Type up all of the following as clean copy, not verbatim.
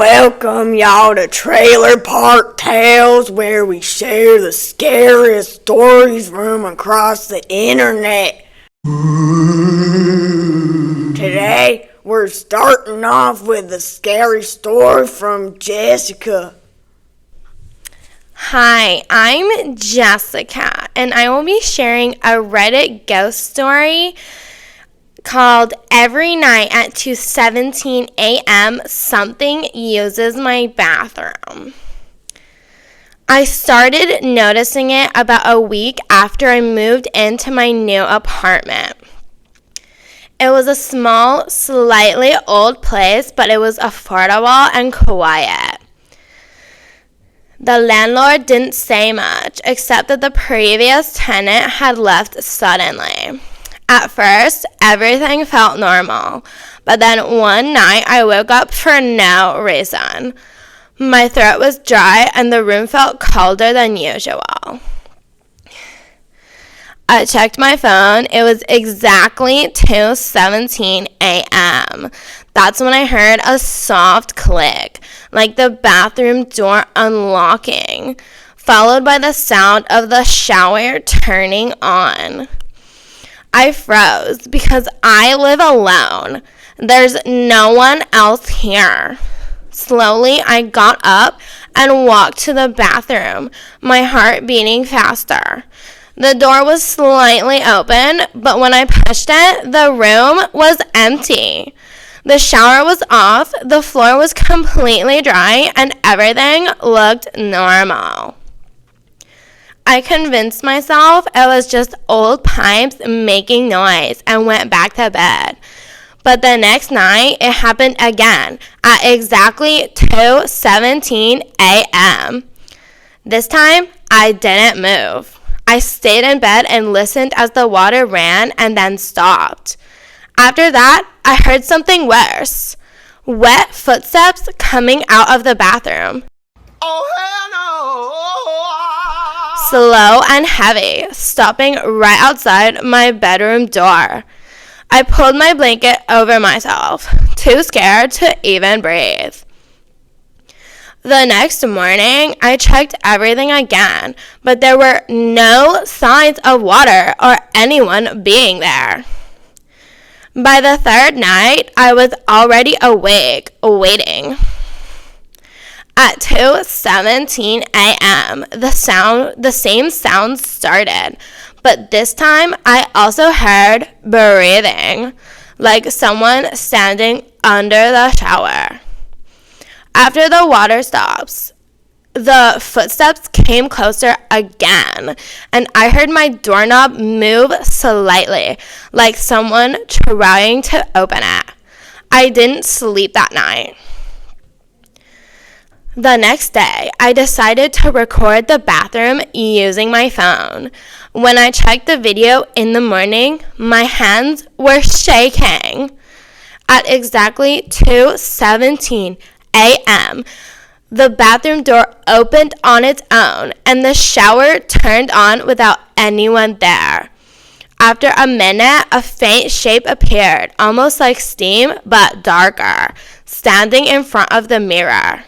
welcome y'all to Trailer Park Tales, where we share the scariest stories from across the internet. Today, we're starting off with a scary story from Jessica. Hi, I'm Jessica, and I will be sharing a Reddit ghost story called Every Night at 2:17 a.m. Something Uses My Bathroom. I started noticing it about a week after I moved into my new apartment. It was a small, slightly old place, but it was affordable and quiet. The landlord didn't say much, except that the previous tenant had left suddenly. At first, everything felt normal, but then one night I woke up for no reason. My throat was dry and the room felt colder than usual. I checked my phone. It was exactly 2:17 a.m. That's when I heard a soft click, like the bathroom door unlocking, followed by the sound of the shower turning on. I froze because I live alone. There's no one else here. Slowly, I got up and walked to the bathroom, my heart beating faster. The door was slightly open, but when I pushed it, the room was empty. The shower was off, the floor was completely dry, and everything looked normal. I convinced myself it was just old pipes making noise and went back to bed. But the next night, it happened again at exactly 2:17 a.m. This time, I didn't move. I stayed in bed and listened as the water ran and then stopped. After that, I heard something worse. Wet footsteps coming out of the bathroom. Oh, hell no! Slow and heavy, stopping right outside my bedroom door. I pulled my blanket over myself, too scared to even breathe. The next morning, I checked everything again, but there were no signs of water or anyone being there. By the third night, I was already awake, waiting. At 2:17 a.m., the same sound started, but this time I also heard breathing, like someone standing under the shower. After the water stops, the footsteps came closer again, and I heard my doorknob move slightly, like someone trying to open it. I didn't sleep that night. The next day, I decided to record the bathroom using my phone. When I checked the video in the morning, my hands were shaking. At exactly 2:17 a.m., the bathroom door opened on its own, and the shower turned on without anyone there. After a minute, a faint shape appeared, almost like steam, but darker, standing in front of the mirror.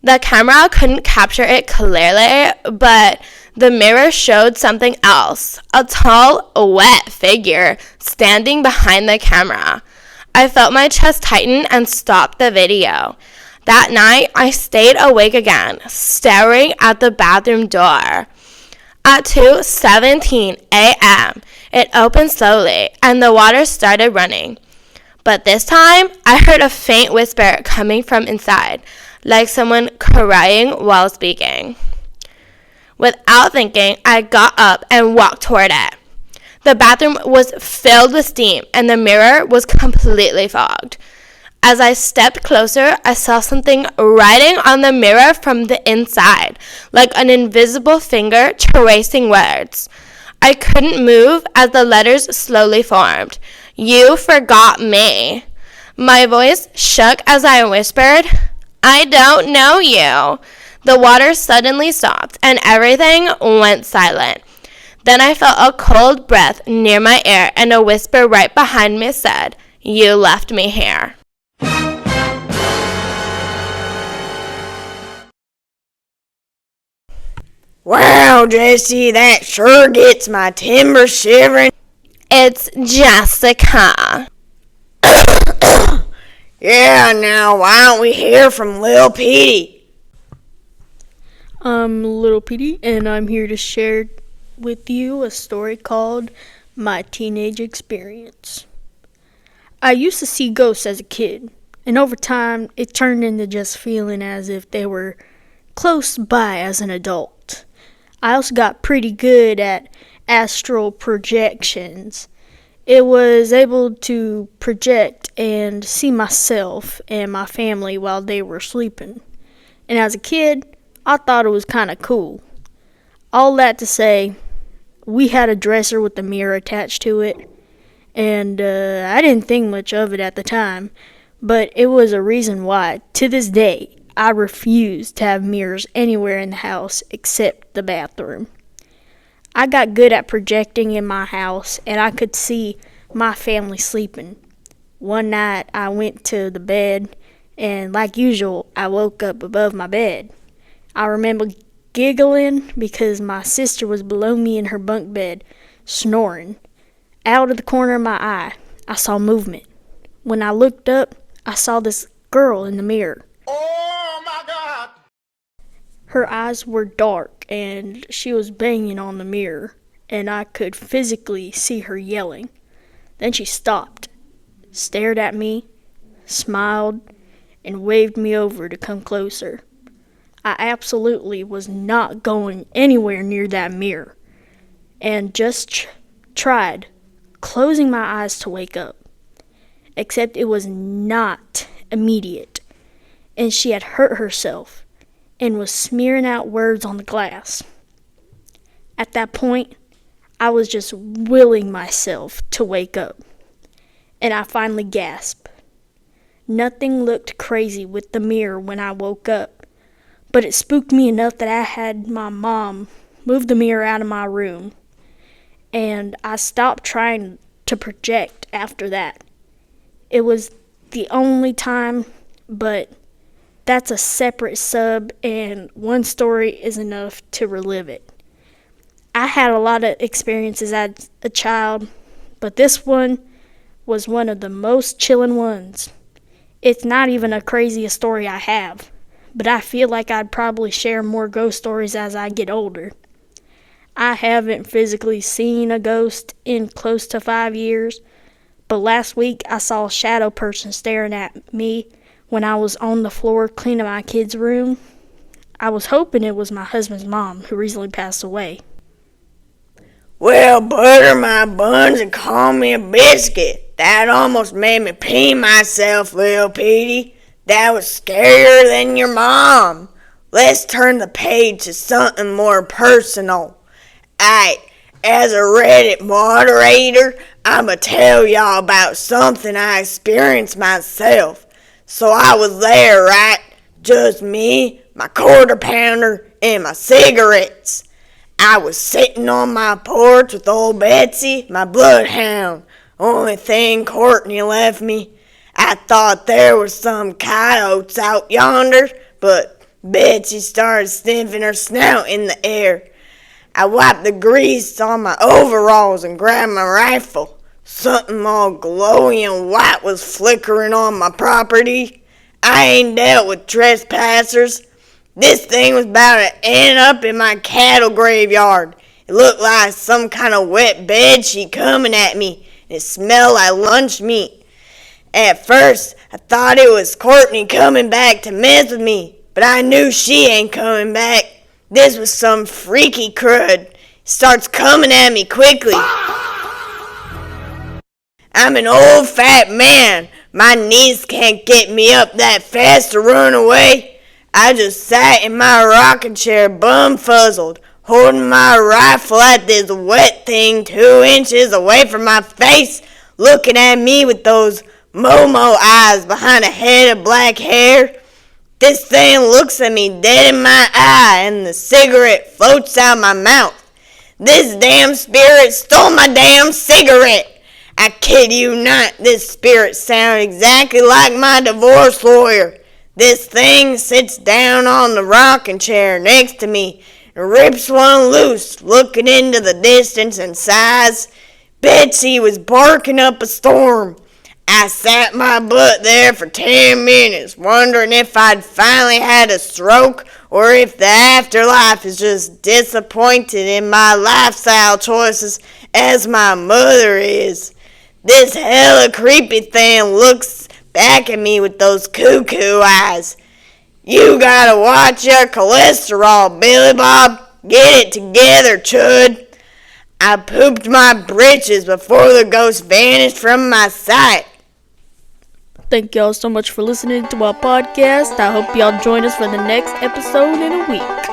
The camera couldn't capture it clearly, but the mirror showed something else, a tall, wet figure standing behind the camera. I felt my chest tighten and stopped the video. That night, I stayed awake again, staring at the bathroom door. At 2:17 a.m., it opened slowly, and the water started running. But this time, I heard a faint whisper coming from inside, like someone crying while speaking. Without thinking, I got up and walked toward it. The bathroom was filled with steam, and the mirror was completely fogged. As I stepped closer, I saw something writing on the mirror from the inside, like an invisible finger tracing words. I couldn't move as the letters slowly formed. "You forgot me." My voice shook as I whispered, "I don't know you." The water suddenly stopped, and everything went silent. Then I felt a cold breath near my ear, and a whisper right behind me said, "You left me here." Wow, Jessie, that sure gets my timbers shivering. It's Jessica. Yeah, now why don't we hear from Lil Petey? I'm Little Petey, and I'm here to share with you a story called My Teenage Experience. I used to see ghosts as a kid, and over time it turned into just feeling as if they were close by as an adult. I also got pretty good at astral projections. It was able to project and see myself and my family while they were sleeping. And as a kid, I thought it was kind of cool. All that to say, we had a dresser with a mirror attached to it, and I didn't think much of it at the time, but it was a reason why, to this day, I refuse to have mirrors anywhere in the house except the bathroom. I got good at projecting in my house, and I could see my family sleeping. One night, I went to the bed, and like usual, I woke up above my bed. I remember giggling because my sister was below me in her bunk bed, snoring. Out of the corner of my eye, I saw movement. When I looked up, I saw this girl in the mirror. Oh my God! Her eyes were dark, and she was banging on the mirror, and I could physically see her yelling. Then she stopped, stared at me, smiled, and waved me over to come closer. I absolutely was not going anywhere near that mirror, and just tried closing my eyes to wake up. Except it was not immediate, and she had hurt herself and was smearing out words on the glass. At that point, I was just willing myself to wake up, and I finally gasped. Nothing looked crazy with the mirror when I woke up, but it spooked me enough that I had my mom move the mirror out of my room, and I stopped trying to project after that. It was the only time, but that's a separate sub, and one story is enough to relive it. I had a lot of experiences as a child, but this one was one of the most chillin' ones. It's not even a craziest story I have, but I feel like I'd probably share more ghost stories as I get older. I haven't physically seen a ghost in close to 5 years, but last week I saw a shadow person staring at me when I was on the floor cleaning my kid's room. I was hoping it was my husband's mom, who recently passed away. Well, butter my buns and call me a biscuit. That almost made me pee myself, Lil Petey. That was scarier than your mom. Let's turn the page to something more personal. As a Reddit moderator, I'ma tell y'all about something I experienced myself. So I was there, right? Just me, my quarter pounder, and my cigarettes. I was sitting on my porch with old Betsy, my bloodhound. Only thing Courtney left me. I thought there were some coyotes out yonder, but Betsy started sniffing her snout in the air. I wiped the grease on my overalls and grabbed my rifle. Something all glowy and white was flickering on my property. I ain't dealt with trespassers. This thing was about to end up in my cattle graveyard. It looked like some kind of wet bedsheet coming at me. It smelled like lunch meat. At first, I thought it was Courtney coming back to mess with me, but I knew she ain't coming back. This was some freaky crud. It starts coming at me quickly. I'm an old fat man. My knees can't get me up that fast to run away. I just sat in my rocking chair bum-fuzzled, holding my rifle at this wet thing 2 inches away from my face, looking at me with those Momo eyes behind a head of black hair. This thing looks at me dead in my eye, and the cigarette floats out my mouth. This damn spirit stole my damn cigarette. I kid you not, this spirit sounded exactly like my divorce lawyer. This thing sits down on the rocking chair next to me and rips one loose, looking into the distance and sighs. Betsy was barking up a storm. I sat my butt there for 10 minutes, wondering if I'd finally had a stroke or if the afterlife is just disappointed in my lifestyle choices as my mother is. This hella creepy thing looks back at me with those cuckoo eyes. You gotta watch your cholesterol, Billy Bob. Get it together, chud. I pooped my britches before the ghost vanished from my sight. Thank y'all so much for listening to our podcast. I hope y'all join us for the next episode in a week.